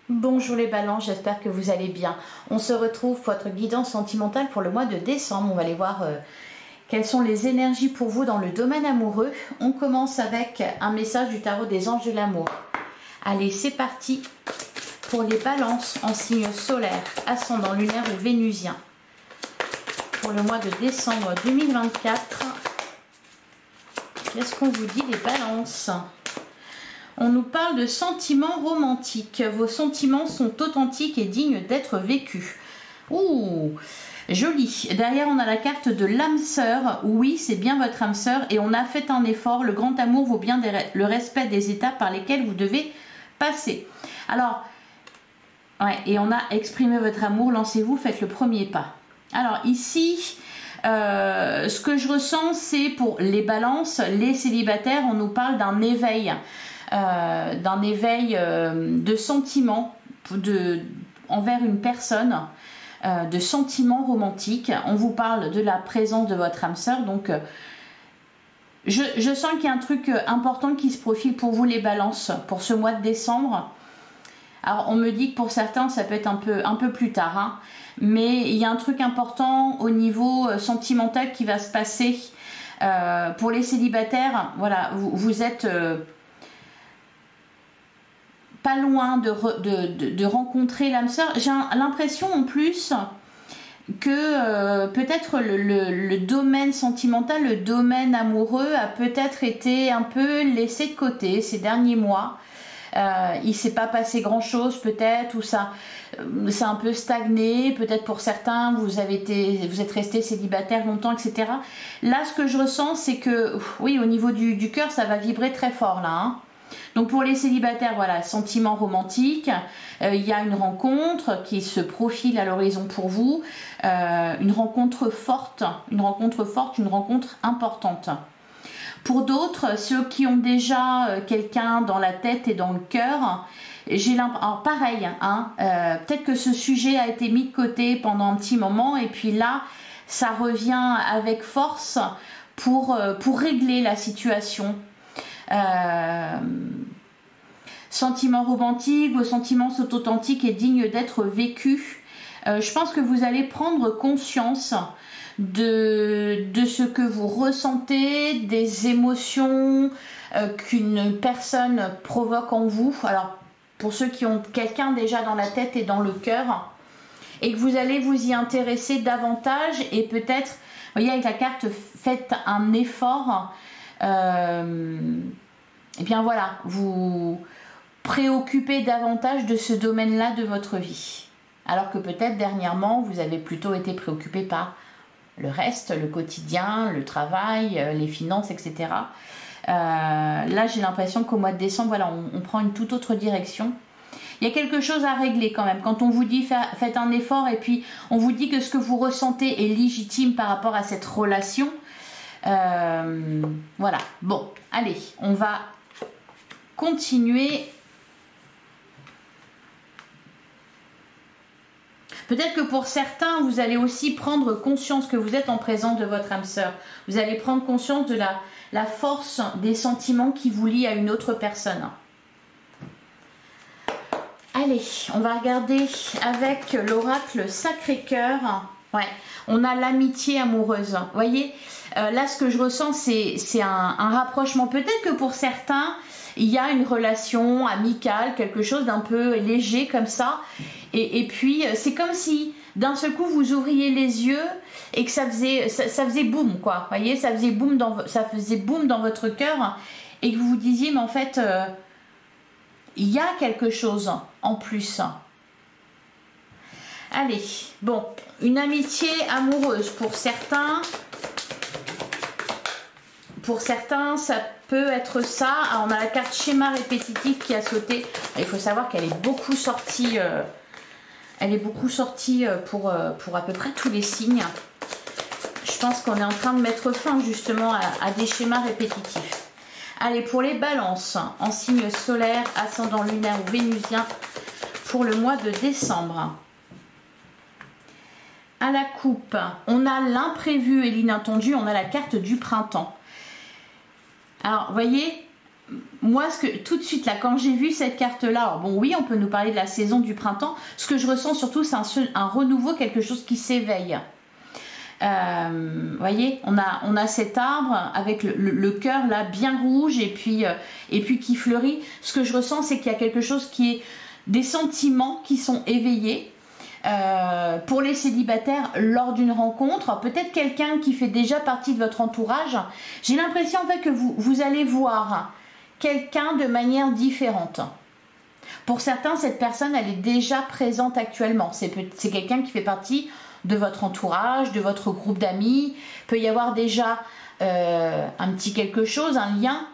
Bonjour les balances, j'espère que vous allez bien. On se retrouve pour votre guidance sentimentale pour le mois de décembre. On va aller voir quelles sont les énergies pour vous dans le domaine amoureux. On commence avec un message du tarot des anges de l'amour. Allez, c'est parti pour les balances en signe solaire, ascendant lunaire ou vénusien. Pour le mois de décembre 2024, qu'est-ce qu'on vous dit les balances ? On nous parle de sentiments romantiques. Vos sentiments sont authentiques et dignes d'être vécus. Ouh, joli. Derrière, on a la carte de l'âme sœur. Oui, c'est bien votre âme sœur et on a fait un effort. Le grand amour vaut bien le respect des étapes par lesquelles vous devez passer. Alors, ouais, et on a exprimé votre amour. Lancez-vous, faites le premier pas. Alors ici, ce que je ressens, c'est pour les balances, les célibataires, on nous parle d'un éveil. De sentiments envers une personne, de sentiments romantiques. On vous parle de la présence de votre âme sœur. Donc, je sens qu'il y a un truc important qui se profile pour vous les balances pour ce mois de décembre. Alors, on me dit que pour certains, ça peut être un peu plus tard. Hein, mais il y a un truc important au niveau sentimental qui va se passer. Pour les célibataires, voilà, vous êtes... pas loin de rencontrer l'âme sœur. J'ai l'impression en plus que peut-être le domaine sentimental, le domaine amoureux a peut-être été un peu laissé de côté ces derniers mois. Il ne s'est pas passé grand chose peut-être, ou ça c'est un peu stagné, peut-être pour certains vous êtes resté célibataire longtemps, etc. Là ce que je ressens c'est que oui, au niveau du cœur ça va vibrer très fort là, hein. Donc pour les célibataires, voilà, sentiment romantique, il y a une rencontre qui se profile à l'horizon pour vous, une rencontre forte, une rencontre importante. Pour d'autres, ceux qui ont déjà quelqu'un dans la tête et dans le cœur, j'ai l'impression, pareil, hein, peut-être que ce sujet a été mis de côté pendant un petit moment et puis là, ça revient avec force pour régler la situation. Sentiments romantiques, vos sentiments sont authentiques et dignes d'être vécus. Je pense que vous allez prendre conscience de ce que vous ressentez, des émotions qu'une personne provoque en vous. Alors pour ceux qui ont quelqu'un déjà dans la tête et dans le cœur, et que vous allez vous y intéresser davantage et peut-être, vous voyez avec la carte, faites un effort. Et bien voilà, vous préoccupez davantage de ce domaine-là de votre vie. Alors que peut-être dernièrement, vous avez plutôt été préoccupé par le reste, le quotidien, le travail, les finances, etc. Là, j'ai l'impression qu'au mois de décembre, voilà, on prend une toute autre direction. Il y a quelque chose à régler quand même. Quand on vous dit faites un effort et puis on vous dit que ce que vous ressentez est légitime par rapport à cette relation. Voilà, bon, allez, on va continuer. Peut-être que pour certains, vous allez aussi prendre conscience que vous êtes en présence de votre âme sœur. Vous allez prendre conscience de la force des sentiments qui vous lient à une autre personne. Allez, on va regarder avec l'oracle Sacré-Cœur. Ouais, on a l'amitié amoureuse. Vous voyez, là, ce que je ressens, c'est un rapprochement. Peut-être que pour certains, il y a une relation amicale, quelque chose d'un peu léger comme ça. Et puis, c'est comme si, d'un seul coup, vous ouvriez les yeux et que ça faisait boum, quoi. Vous voyez, ça faisait boum dans votre cœur et que vous vous disiez, mais en fait, il y a quelque chose en plus. Allez, bon, une amitié amoureuse pour certains. Pour certains, ça peut être ça. Alors, on a la carte schéma répétitif qui a sauté. Il faut savoir qu'elle est beaucoup sortie. Pour à peu près tous les signes. Je pense qu'on est en train de mettre fin justement à des schémas répétitifs. Allez, pour les balances, en signe solaire, ascendant lunaire ou vénusien, pour le mois de décembre. À la coupe, on a l'imprévu et l'inattendu, on a la carte du printemps. Alors, vous voyez, moi, tout de suite, là, quand j'ai vu cette carte-là, alors bon, oui, on peut nous parler de la saison du printemps. Ce que je ressens surtout, c'est un renouveau, quelque chose qui s'éveille. Voyez, on a cet arbre avec le cœur là bien rouge et puis qui fleurit. Ce que je ressens, c'est qu'il y a quelque chose qui est des sentiments qui sont éveillés. Pour les célibataires lors d'une rencontre, peut-être quelqu'un qui fait déjà partie de votre entourage. J'ai l'impression en fait que vous allez voir quelqu'un de manière différente. Pour certains, cette personne, elle est déjà présente actuellement. C'est quelqu'un qui fait partie de votre entourage, de votre groupe d'amis. Il peut y avoir déjà un petit quelque chose, un lien.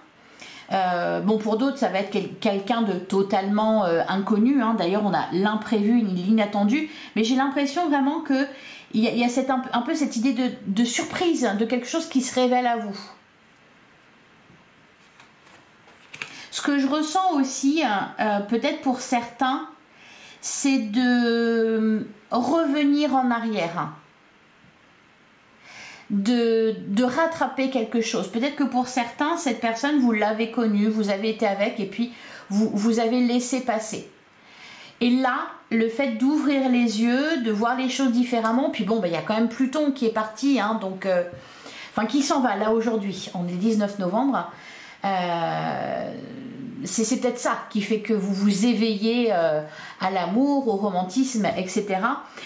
Bon, pour d'autres, ça va être quelqu'un de totalement inconnu. Hein. D'ailleurs, on a l'imprévu, l'inattendu. Mais j'ai l'impression vraiment qu'il y a un peu cette idée de surprise, de quelque chose qui se révèle à vous. Ce que je ressens aussi, peut-être pour certains, c'est de revenir en arrière, de rattraper quelque chose. Peut-être que pour certains, cette personne, vous l'avez connue, vous avez été avec et puis vous avez laissé passer. Et là, le fait d'ouvrir les yeux, de voir les choses différemment, puis bon, il y a quand même Pluton qui est parti, hein, donc, enfin qui s'en va là aujourd'hui, on est 19 novembre, c'est peut-être ça qui fait que vous vous éveillez à l'amour, au romantisme, etc.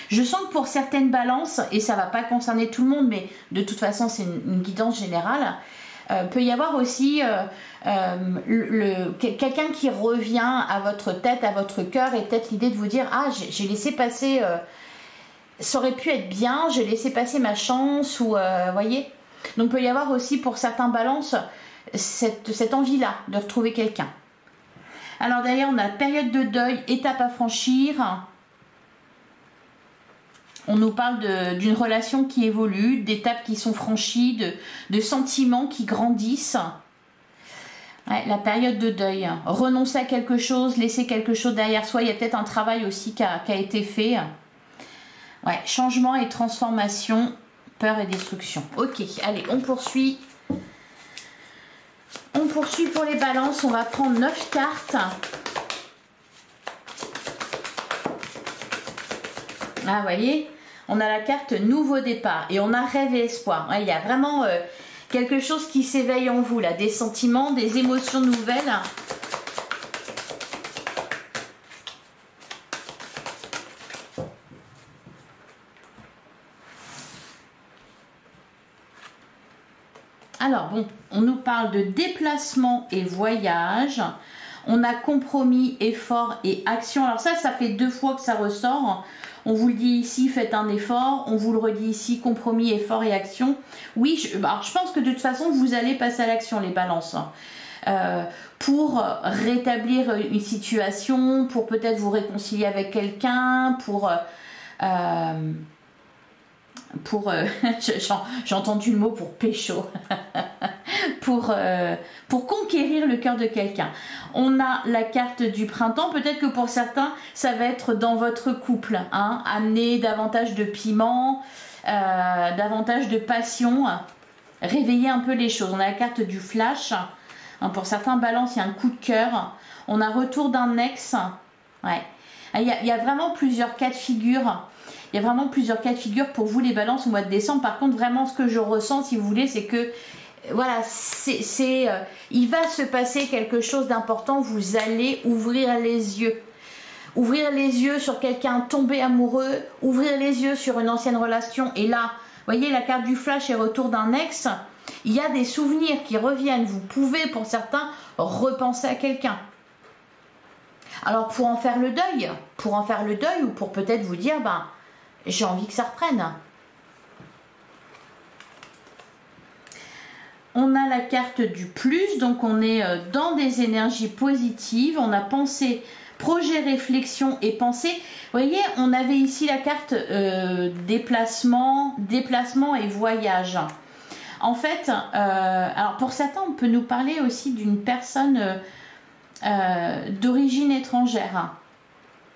Je sens que pour certaines balances, et ça ne va pas concerner tout le monde, mais de toute façon c'est une guidance générale, peut y avoir aussi quelqu'un qui revient à votre tête, à votre cœur, et peut-être l'idée de vous dire « Ah, j'ai laissé passer, ça aurait pu être bien, j'ai laissé passer ma chance », ou voyez. Donc peut y avoir aussi pour certains balances cette envie-là de retrouver quelqu'un. Alors derrière, on a période de deuil, étape à franchir. On nous parle d'une relation qui évolue, d'étapes qui sont franchies, de sentiments qui grandissent. Ouais, la période de deuil. Renoncer à quelque chose, laisser quelque chose derrière soi. Il y a peut-être un travail aussi qui a été fait. Ouais, changement et transformation, peur et destruction. Ok, allez, on poursuit. On poursuit pour les balances, on va prendre 9 cartes. Ah, vous voyez, on a la carte nouveau départ et on a rêve et espoir. Ouais, il y a vraiment quelque chose qui s'éveille en vous, là, des sentiments, des émotions nouvelles. Alors bon, on nous parle de déplacement et voyage. On a compromis, effort et action. Alors ça fait 2 fois que ça ressort. On vous le dit ici, faites un effort. On vous le redit ici, compromis, effort et action. Oui, alors je pense que de toute façon, vous allez passer à l'action, les balances. Pour rétablir une situation, pour peut-être vous réconcilier avec quelqu'un, j'ai entendu le mot pour pécho, pour conquérir le cœur de quelqu'un. On a la carte du printemps, peut-être que pour certains ça va être dans votre couple, hein, amener davantage de piment, davantage de passion, réveiller un peu les choses. On a la carte du flash, hein, pour certains balances il y a un coup de cœur. On a retour d'un ex, ouais. Il y a vraiment plusieurs cas de figure. Il y a vraiment plusieurs cas de figure pour vous les balances au mois de décembre. Par contre, vraiment ce que je ressens, si vous voulez, c'est que voilà, il va se passer quelque chose d'important. Vous allez ouvrir les yeux. Ouvrir les yeux sur quelqu'un tombé amoureux, ouvrir les yeux sur une ancienne relation. Et là, vous voyez, la carte du flash et retour d'un ex, il y a des souvenirs qui reviennent. Vous pouvez, pour certains, repenser à quelqu'un. Alors, pour en faire le deuil, ou pour peut-être vous dire, ben, j'ai envie que ça reprenne. On a la carte du plus, donc on est dans des énergies positives. On a pensée, projet, réflexion et pensée. Vous voyez, on avait ici la carte déplacement et voyage. En fait, alors pour certains, on peut nous parler aussi d'une personne d'origine étrangère.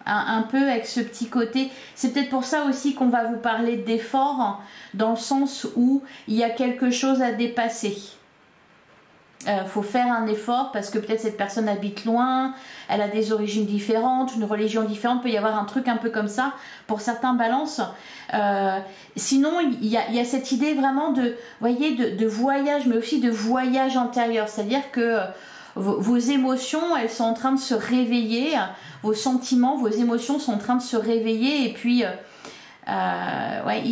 Un peu avec ce petit côté. C'est peut-être pour ça aussi qu'on va vous parler d'effort, dans le sens où il y a quelque chose à dépasser. faut faire un effort parce que peut-être cette personne habite loin, elle a des origines différentes, une religion différente, peut y avoir un truc un peu comme ça pour certains balances. Sinon, il y a cette idée vraiment de, voyez, de voyage, mais aussi de voyage intérieur, c'est-à-dire que vos émotions, elles sont en train de se réveiller, vos sentiments, vos émotions sont en train de se réveiller et puis ouais,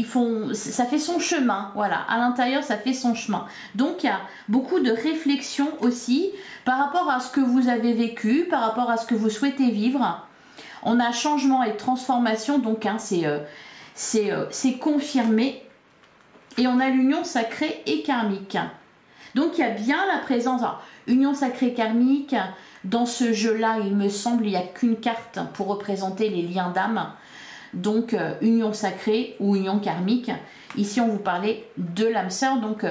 ça fait son chemin, voilà, à l'intérieur ça fait son chemin. Donc il y a beaucoup de réflexion aussi par rapport à ce que vous avez vécu, par rapport à ce que vous souhaitez vivre. On a changement et transformation, donc hein, c'est confirmé. Et on a l'union sacrée et karmique. Donc il y a bien la présence, alors, union sacrée karmique, dans ce jeu-là, il me semble, il n'y a qu'une carte pour représenter les liens d'âme. Donc union sacrée ou union karmique. Ici on vous parlait de l'âme sœur. Donc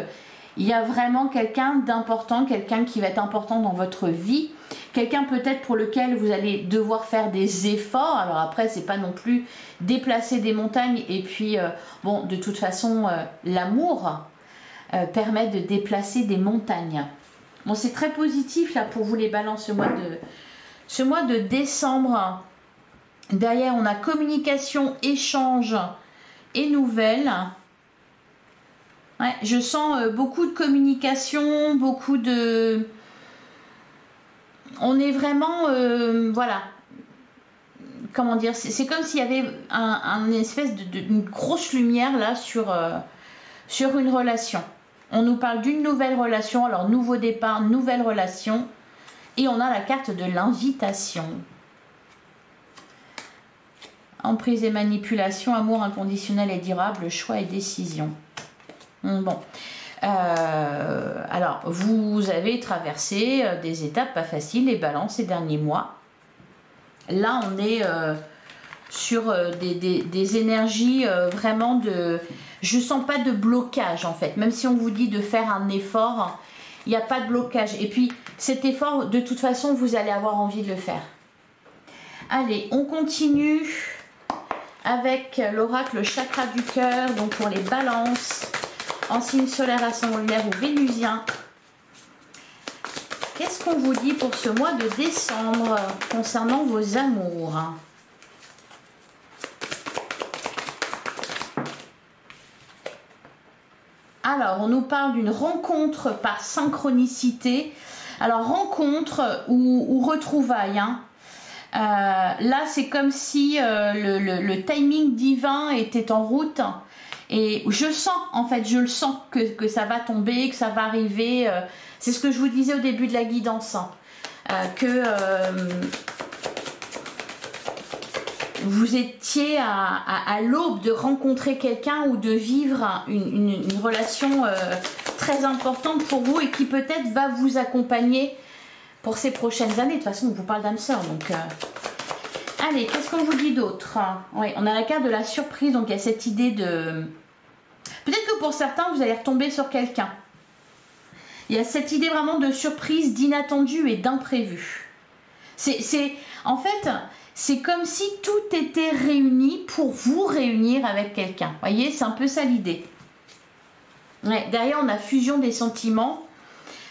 il y a vraiment quelqu'un d'important, quelqu'un qui va être important dans votre vie, quelqu'un peut-être pour lequel vous allez devoir faire des efforts. Alors après c'est pas non plus déplacer des montagnes et puis bon, de toute façon l'amour permet de déplacer des montagnes. Bon, c'est très positif là pour vous les balances ce mois de décembre. Derrière, on a communication, échange et nouvelles. Ouais, je sens beaucoup de communication, beaucoup de... On est vraiment... voilà. Comment dire? C'est comme s'il y avait un espèce une grosse lumière là sur une relation. On nous parle d'une nouvelle relation. Alors, nouveau départ, nouvelle relation. Et on a la carte de l'invitation. Emprise et manipulation, amour inconditionnel et durable, choix et décision. Bon. Alors, vous avez traversé des étapes pas faciles, les balances ces derniers mois. Là, on est sur des énergies vraiment de... Je sens pas de blocage, en fait. Même si on vous dit de faire un effort, il n'y a pas de blocage. Et puis, cet effort, de toute façon, vous allez avoir envie de le faire. Allez, on continue avec l'oracle chakra du cœur, donc pour les balances, en signe solaire, ascendant lunaire ou vénusien. Qu'est-ce qu'on vous dit pour ce mois de décembre concernant vos amours? Alors, on nous parle d'une rencontre par synchronicité. Alors, rencontre ou retrouvailles, hein. Là, c'est comme si le timing divin était en route et je sens, en fait, je le sens que ça va tomber, que ça va arriver. C'est ce que je vous disais au début de la guidance, hein, que vous étiez à l'aube de rencontrer quelqu'un ou de vivre une relation très importante pour vous et qui peut-être va vous accompagner pour ces prochaines années. De toute façon, on vous parle d'âme sœur. Donc, allez, qu'est-ce qu'on vous dit d'autre? Oui, on a la carte de la surprise. Donc, il y a cette idée de... Peut-être que pour certains, vous allez retomber sur quelqu'un. Il y a cette idée vraiment de surprise, d'inattendu et d'imprévu. En fait, c'est comme si tout était réuni pour vous réunir avec quelqu'un. Vous voyez, c'est un peu ça l'idée. Ouais, derrière, on a fusion des sentiments.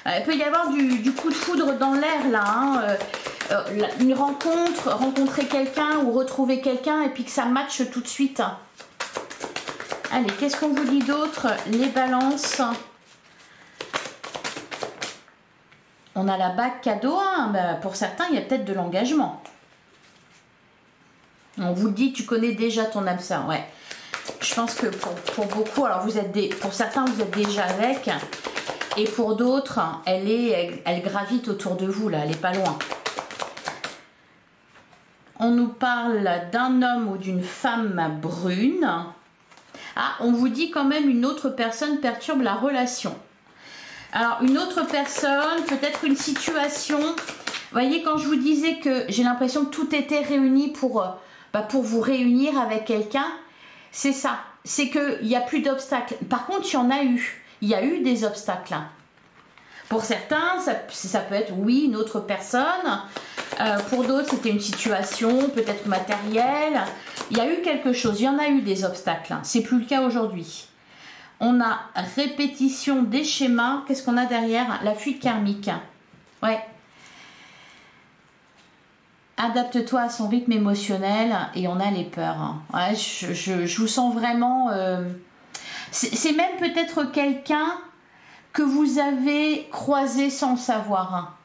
Il peut y avoir du coup de foudre dans l'air là, hein. Une rencontre, rencontrer quelqu'un ou retrouver quelqu'un et puis que ça matche tout de suite. Allez, qu'est-ce qu'on vous dit d'autre? Les balances. On a la bague cadeau, hein. Ben, pour certains il y a peut-être de l'engagement. On vous dit tu connais déjà ton âme sœur, ouais. Je pense que pour beaucoup, alors pour certains vous êtes déjà avec. Et pour d'autres, elle gravite autour de vous, là, elle n'est pas loin. On nous parle d'un homme ou d'une femme brune. Ah, on vous dit quand même une autre personne perturbe la relation. Alors, une autre personne, peut-être une situation. Vous voyez, quand je vous disais que j'ai l'impression que tout était réuni pour vous réunir avec quelqu'un, c'est ça. C'est qu'il n'y a plus d'obstacles. Par contre, il y en a eu. Il y a eu des obstacles. Pour certains, ça peut être, oui, une autre personne. Pour d'autres, c'était une situation peut-être matérielle. Il y a eu quelque chose. Il y en a eu des obstacles. C'est plus le cas aujourd'hui. On a répétition des schémas. Qu'est-ce qu'on a derrière? La fuite karmique. Ouais. Adapte-toi à son rythme émotionnel et on a les peurs. Ouais, je vous sens vraiment... c'est même peut-être quelqu'un que vous avez croisé sans le savoir.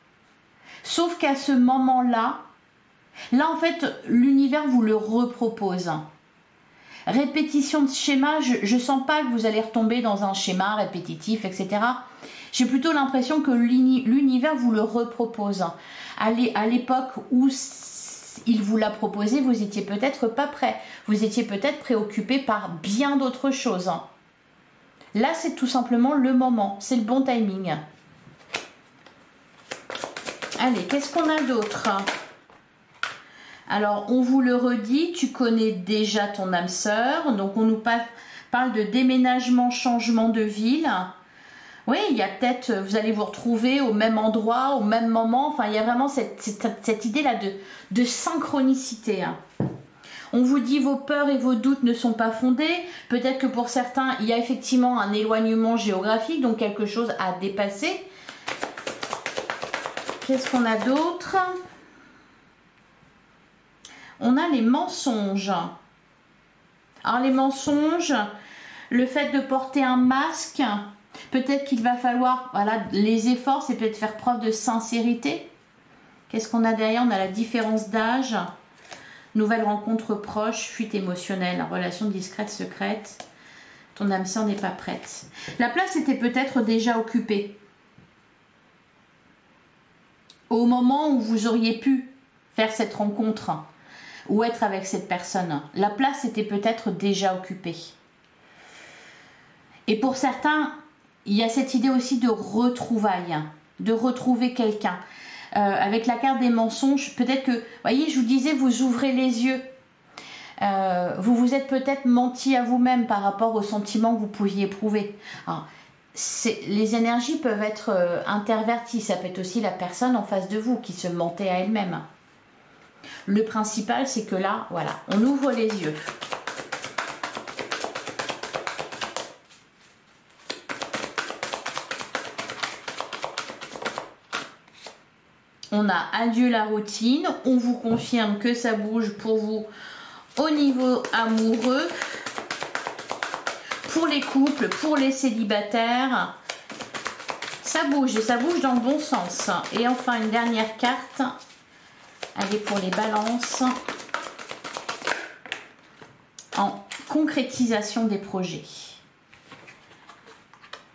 Sauf qu'à ce moment-là, là en fait, l'univers vous le repropose. Répétition de schéma, je sens pas que vous allez retomber dans un schéma répétitif, etc. J'ai plutôt l'impression que l'univers vous le repropose. À l'époque où il vous l'a proposé, vous étiez peut-être pas prêt. Vous étiez peut-être préoccupé par bien d'autres choses. Là, c'est tout simplement le moment. C'est le bon timing. Allez, qu'est-ce qu'on a d'autre? Alors, on vous le redit, tu connais déjà ton âme sœur. Donc, on nous parle de déménagement, changement de ville. Oui, il y a peut-être, vous allez vous retrouver au même endroit, au même moment. Enfin, il y a vraiment cette idée-là de synchronicité. On vous dit vos peurs et vos doutes ne sont pas fondés. Peut-être que pour certains, il y a effectivement un éloignement géographique, donc quelque chose à dépasser. Qu'est-ce qu'on a d'autre? On a les mensonges. Alors les mensonges, le fait de porter un masque, peut-être qu'il va falloir, voilà, les efforts, c'est peut-être faire preuve de sincérité. Qu'est-ce qu'on a derrière? On a la différence d'âge, nouvelle rencontre proche, fuite émotionnelle, relation discrète, secrète. Ton âme sœur n'est pas prête. La place était peut-être déjà occupée. Au moment où vous auriez pu faire cette rencontre ou être avec cette personne, la place était peut-être déjà occupée. Et pour certains, il y a cette idée aussi de retrouvailles, de retrouver quelqu'un. Avec la carte des mensonges, peut-être que, voyez, je vous disais, vous ouvrez les yeux. Vous vous êtes peut-être menti à vous-même par rapport aux sentiments que vous pouviez éprouver. Alors, les énergies peuvent être interverties. Ça peut être aussi la personne en face de vous qui se mentait à elle-même. Le principal, c'est que là, voilà, on ouvre les yeux. On a adieu la routine. On vous confirme que ça bouge pour vous au niveau amoureux. Pour les couples, pour les célibataires, ça bouge et ça bouge dans le bon sens. Et enfin, une dernière carte. Elle est pour les balances. En concrétisation des projets.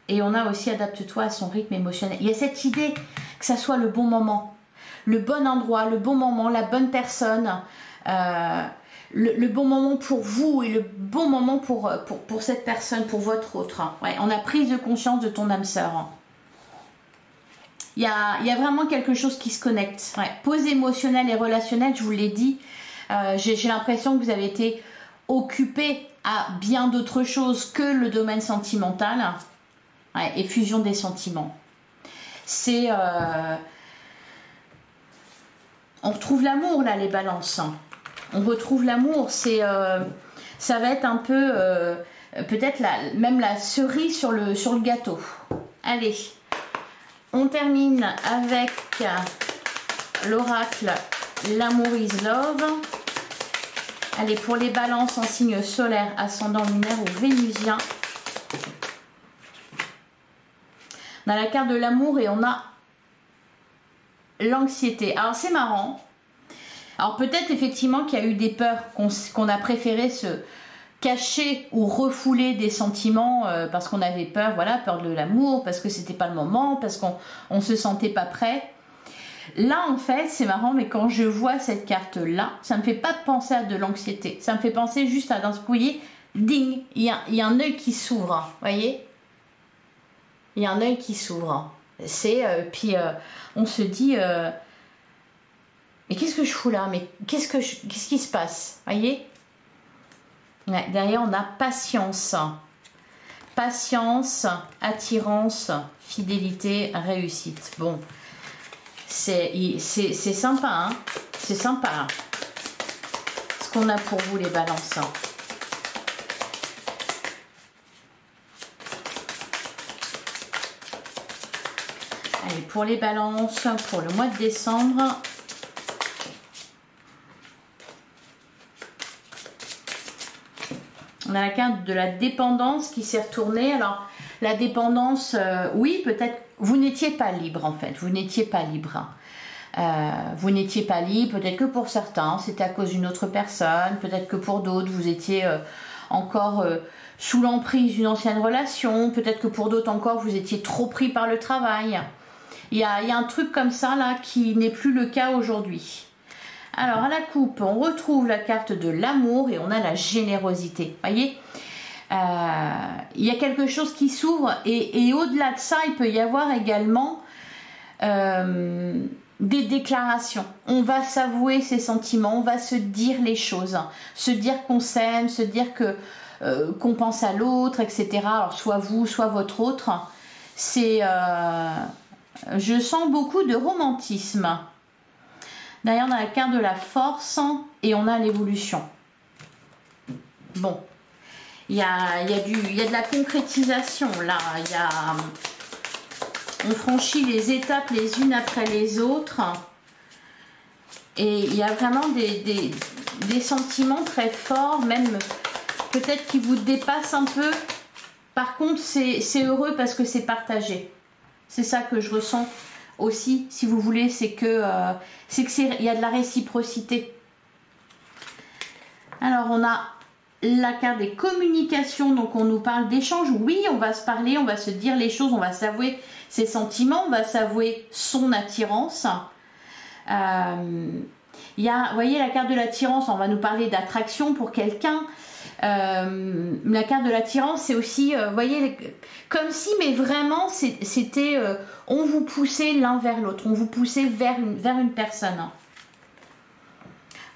Et on a aussi adapte-toi à son rythme émotionnel. Il y a cette idée que ça soit le bon moment, le bon endroit, le bon moment, la bonne personne, le bon moment pour vous et le bon moment pour cette personne, pour votre autre. Ouais, on a prise de conscience de ton âme sœur. Il y a vraiment quelque chose qui se connecte. Ouais. Pause émotionnelle et relationnelle, je vous l'ai dit. J'ai l'impression que vous avez été occupé à bien d'autres choses que le domaine sentimental. Ouais, et fusion des sentiments. C'est... on retrouve l'amour là, les balances. On retrouve l'amour. C'est... ça va être un peu... peut-être même la cerise sur le gâteau. Allez. On termine avec l'oracle L'amour is love. Allez, pour les balances en signe solaire, ascendant lunaire ou vénusien. On a la carte de l'amour et on a l'anxiété. Alors c'est marrant. Alors peut-être effectivement qu'il y a eu des peurs qu'on a préféré se cacher ou refouler des sentiments parce qu'on avait peur, voilà, peur de l'amour, parce que c'était pas le moment, parce qu'on se sentait pas prêt. Là en fait c'est marrant, mais quand je vois cette carte là, ça me fait pas penser à de l'anxiété, ça me fait penser juste à d'un coup, ding, il y a un œil qui s'ouvre, voyez, il y a un œil qui s'ouvre. C'est puis on se dit mais qu'est-ce que je fous là, mais qu'est-ce qui se passe, voyez. Ouais, derrière on a patience, attirance, fidélité, réussite. Bon, c'est sympa, hein, c'est sympa ce qu'on a pour vous les balances. Allez, pour les balances, pour le mois de décembre. On a la carte de la dépendance qui s'est retournée. Alors, la dépendance, oui, peut-être, vous n'étiez pas libre en fait. Vous n'étiez pas libre. Vous n'étiez pas libre, peut-être que pour certains, c'était à cause d'une autre personne. Peut-être que pour d'autres, vous étiez encore sous l'emprise d'une ancienne relation. Peut-être que pour d'autres encore, vous étiez trop pris par le travail. Il y a un truc comme ça là qui n'est plus le cas aujourd'hui. Alors à la coupe, on retrouve la carte de l'amour et on a la générosité. Voyez, il y a quelque chose qui s'ouvre et au-delà de ça, il peut y avoir également des déclarations. On va s'avouer ses sentiments, on va se dire les choses, se dire qu'on s'aime, se dire que qu'on pense à l'autre, etc. Alors soit vous, soit votre autre. C'est, je sens beaucoup de romantisme. Derrière, on a la carte de la force et on a l'évolution. Bon, il y a de la concrétisation là. On franchit les étapes les unes après les autres. Et il y a vraiment des sentiments très forts, même peut-être qui vous dépassent un peu. Par contre, c'est heureux parce que c'est partagé. C'est ça que je ressens aussi, si vous voulez, c'est que il y a de la réciprocité. Alors on a la carte des communications, donc on nous parle d'échange. Oui, on va se parler, on va se dire les choses, on va s'avouer ses sentiments, on va s'avouer son attirance. Il y a, vous voyez, la carte de l'attirance, on va nous parler d'attraction pour quelqu'un. La carte de l'attirance, c'est aussi, vous voyez, comme si, mais vraiment, c'était, on vous poussait l'un vers l'autre, on vous poussait vers une personne.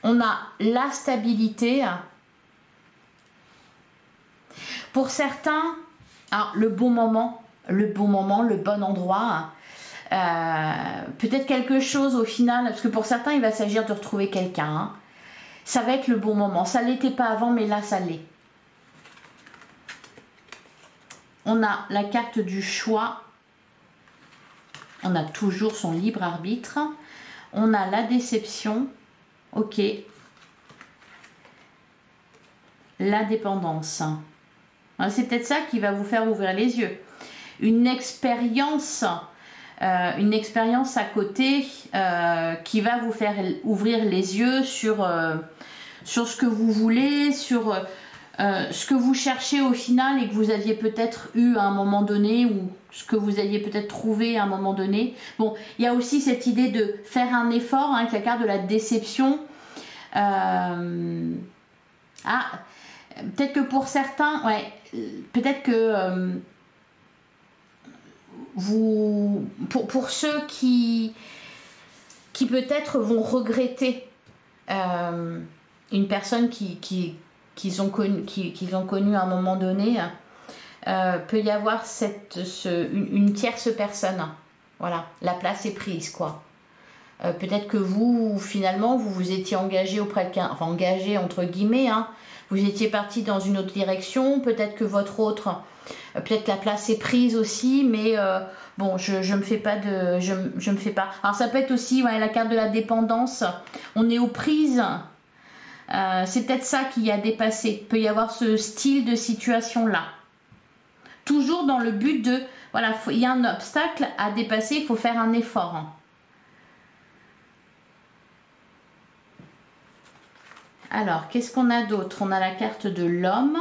On a la stabilité. Pour certains, le bon moment, le bon endroit. Peut-être quelque chose au final, parce que pour certains, il va s'agir de retrouver quelqu'un. Ça va être le bon moment. Ça ne l'était pas avant, mais là, ça l'est. On a la carte du choix. On a toujours son libre arbitre. On a la déception. Ok. La dépendance. C'est peut-être ça qui va vous faire ouvrir les yeux. Une expérience à côté qui va vous faire ouvrir les yeux sur ce que vous voulez, sur ce que vous cherchez au final et que vous aviez peut-être eu à un moment donné ou ce que vous aviez peut-être trouvé à un moment donné. Bon, il y a aussi cette idée de faire un effort avec la carte de la déception. Peut-être que pour certains, ouais, peut-être que pour ceux qui peut-être vont regretter une personne qu'ils ont connue à un moment donné, peut y avoir une tierce personne. Voilà, la place est prise, quoi. Peut-être que vous, finalement, vous vous étiez engagé auprès de quelqu'un, enfin engagé entre guillemets, hein, vous étiez parti dans une autre direction, peut-être que votre autre, peut-être la place est prise aussi, mais bon, je me fais pas de, je me fais pas. Alors ça peut être aussi, ouais, la carte de la dépendance. On est aux prises. C'est peut-être ça qui a dépassé. Il peut y avoir ce style de situation là. Toujours dans le but de, voilà, il y a un obstacle à dépasser, il faut faire un effort. Alors, qu'est-ce qu'on a d'autre? On a la carte de l'homme.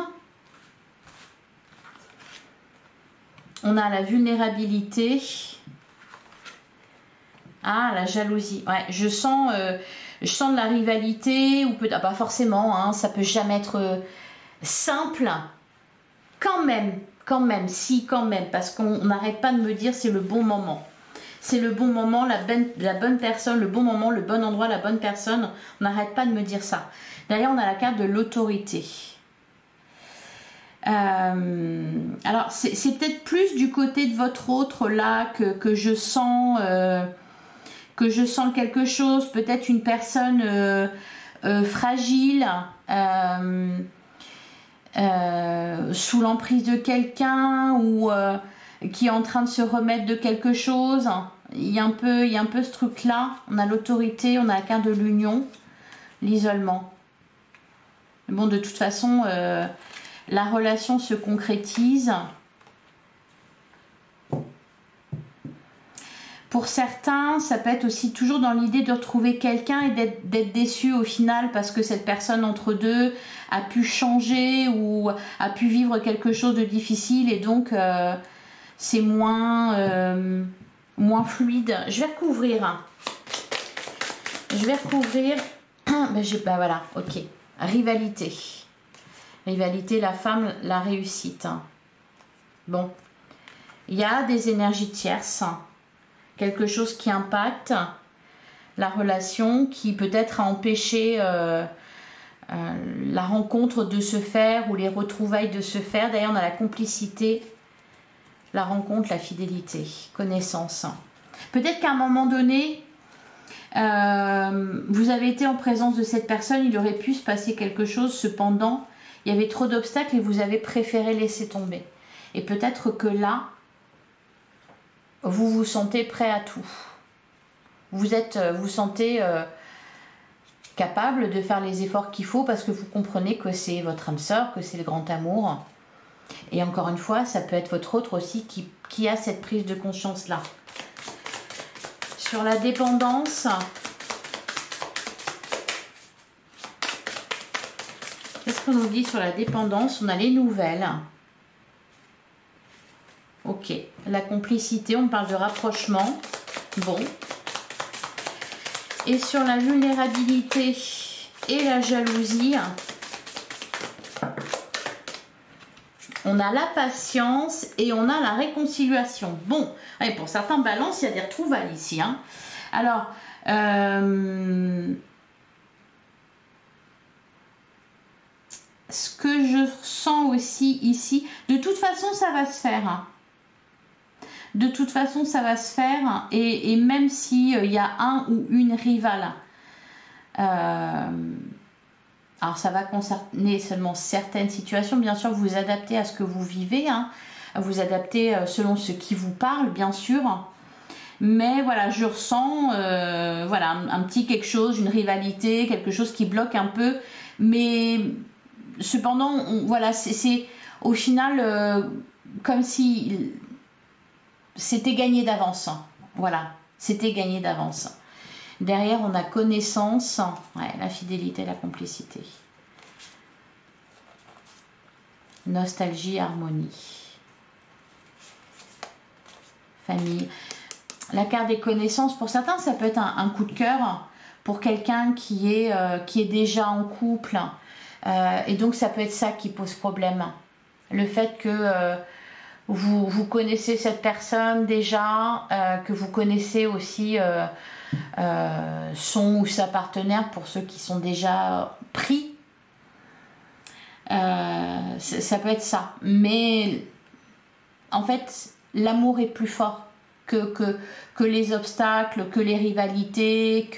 On a la vulnérabilité. Ah, la jalousie. Ouais, je sens de la rivalité, ou peut-être pas forcément, hein, ça peut jamais être simple. Quand même, parce qu'on n'arrête pas de me dire c'est le bon moment. C'est le bon moment, la bonne personne, le bon moment, le bon endroit, la bonne personne. On n'arrête pas de me dire ça. Derrière, on a la carte de l'autorité. Alors, c'est peut-être plus du côté de votre autre là que je sens quelque chose. Peut-être une personne fragile, sous l'emprise de quelqu'un ou qui est en train de se remettre de quelque chose. Il y a un peu ce truc-là. On a l'autorité, on a la carte de l'union, l'isolement. Bon, de toute façon, la relation se concrétise. Pour certains, ça peut être aussi toujours dans l'idée de retrouver quelqu'un et d'être déçu au final parce que cette personne entre deux a pu changer ou a pu vivre quelque chose de difficile et donc c'est moins fluide. Je vais recouvrir. Ben voilà, ok. Rivalité. Rivalité, la femme, la réussite. Bon. Il y a des énergies tierces. Quelque chose qui impacte la relation, qui peut-être a empêché la rencontre de se faire ou les retrouvailles de se faire. D'ailleurs, on a la complicité, la rencontre, la fidélité, connaissance. Peut-être qu'à un moment donné, vous avez été en présence de cette personne, il aurait pu se passer quelque chose, cependant, il y avait trop d'obstacles et vous avez préféré laisser tomber. Et peut-être que là, vous vous sentez prêt à tout. Vous sentez capable de faire les efforts qu'il faut parce que vous comprenez que c'est votre âme sœur, que c'est le grand amour. Et encore une fois, ça peut être votre autre aussi qui a cette prise de conscience-là. Sur la dépendance, qu'est-ce qu'on nous dit sur la dépendance? On a les nouvelles. Ok, la complicité, on parle de rapprochement. Bon. Et sur la vulnérabilité et la jalousie, on a la patience et on a la réconciliation. Bon, et pour certains balances, il y a des retrouvailles ici. Hein. Alors, ce que je ressens aussi ici, de toute façon, ça va se faire. Hein. De toute façon, ça va se faire. Et même s'il y a un ou une rivale, alors ça va concerner seulement certaines situations. Bien sûr, vous vous adaptez à ce que vous vivez. Hein. Vous adaptez selon ce qui vous parle, bien sûr. Mais voilà, je ressens voilà, un petit quelque chose, une rivalité, quelque chose qui bloque un peu. Mais cependant, voilà, c'est au final comme si c'était gagné d'avance. Voilà, c'était gagné d'avance. Derrière, on a connaissance, ouais, la fidélité, la complicité. Nostalgie, harmonie. Famille. La carte des connaissances, pour certains, ça peut être un coup de cœur pour quelqu'un qui est déjà en couple. Et donc, ça peut être ça qui pose problème. Le fait que vous connaissez cette personne déjà, que vous connaissez aussi son ou sa partenaire pour ceux qui sont déjà pris. Ça peut être ça. Mais en fait, l'amour est plus fort que les obstacles, que les rivalités,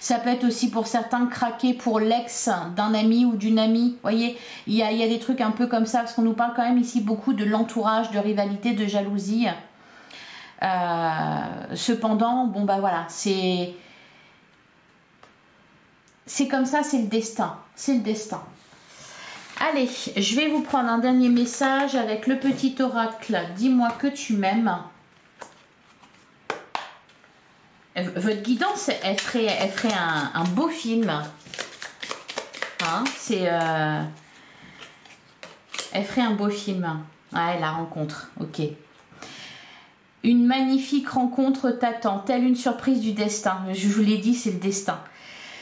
ça peut être aussi pour certains craquer pour l'ex d'un ami ou d'une amie. Vous voyez, il y a des trucs un peu comme ça, parce qu'on nous parle quand même ici beaucoup de l'entourage, de rivalité, de jalousie. Cependant, bon bah voilà, c'est comme ça, c'est le destin. C'est le destin. Allez, je vais vous prendre un dernier message avec le petit oracle. Dis-moi que tu m'aimes. Votre guidance, elle ferait un beau film. Hein, elle ferait un beau film. Ouais, la rencontre. Ok. Une magnifique rencontre t'attend, telle une surprise du destin. Je vous l'ai dit, c'est le destin.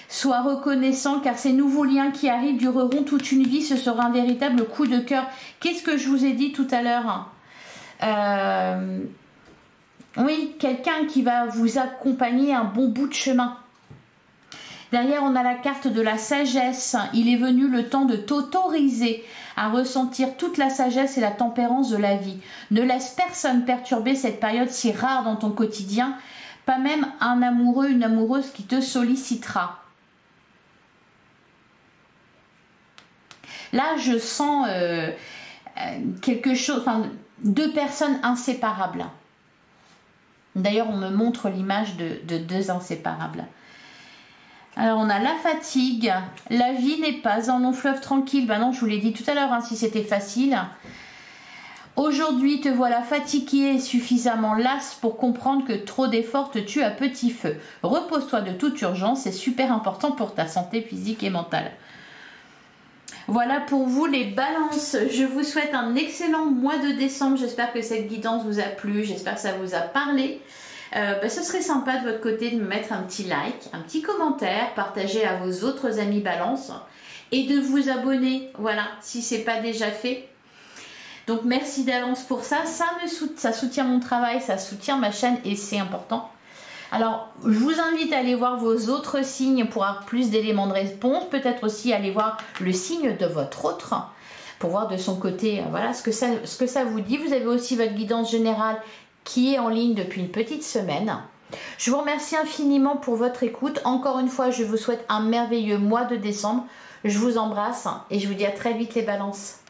Sois reconnaissant car ces nouveaux liens qui arrivent dureront toute une vie. Ce sera un véritable coup de cœur. Qu'est-ce que je vous ai dit tout à l'heure? Oui, quelqu'un qui va vous accompagner un bon bout de chemin. Derrière, on a la carte de la sagesse. Il est venu le temps de t'autoriser à ressentir toute la sagesse et la tempérance de la vie. Ne laisse personne perturber cette période si rare dans ton quotidien, pas même un amoureux, une amoureuse qui te sollicitera. Là, je sens quelque chose, enfin, deux personnes inséparables. D'ailleurs, on me montre l'image de deux inséparables. Alors, on a la fatigue. La vie n'est pas un long fleuve tranquille. Ben non, je vous l'ai dit tout à l'heure, hein, si c'était facile. Aujourd'hui, te voilà fatigué et suffisamment lasse pour comprendre que trop d'efforts te tue à petit feu. Repose-toi de toute urgence, c'est super important pour ta santé physique et mentale. Voilà pour vous les balances. Je vous souhaite un excellent mois de décembre. J'espère que cette guidance vous a plu. J'espère que ça vous a parlé. Ce serait sympa de votre côté de me mettre un petit like, un petit commentaire, partager à vos autres amis balance et de vous abonner, voilà, si ce n'est pas déjà fait. Donc merci d'avance pour ça, ça soutient mon travail, ça soutient ma chaîne et c'est important. Alors je vous invite à aller voir vos autres signes pour avoir plus d'éléments de réponse, peut-être aussi aller voir le signe de votre autre pour voir de son côté voilà, ce que ça vous dit. Vous avez aussi votre guidance générale qui est en ligne depuis une petite semaine. Je vous remercie infiniment pour votre écoute. Encore une fois, je vous souhaite un merveilleux mois de décembre. Je vous embrasse et je vous dis à très vite les balances.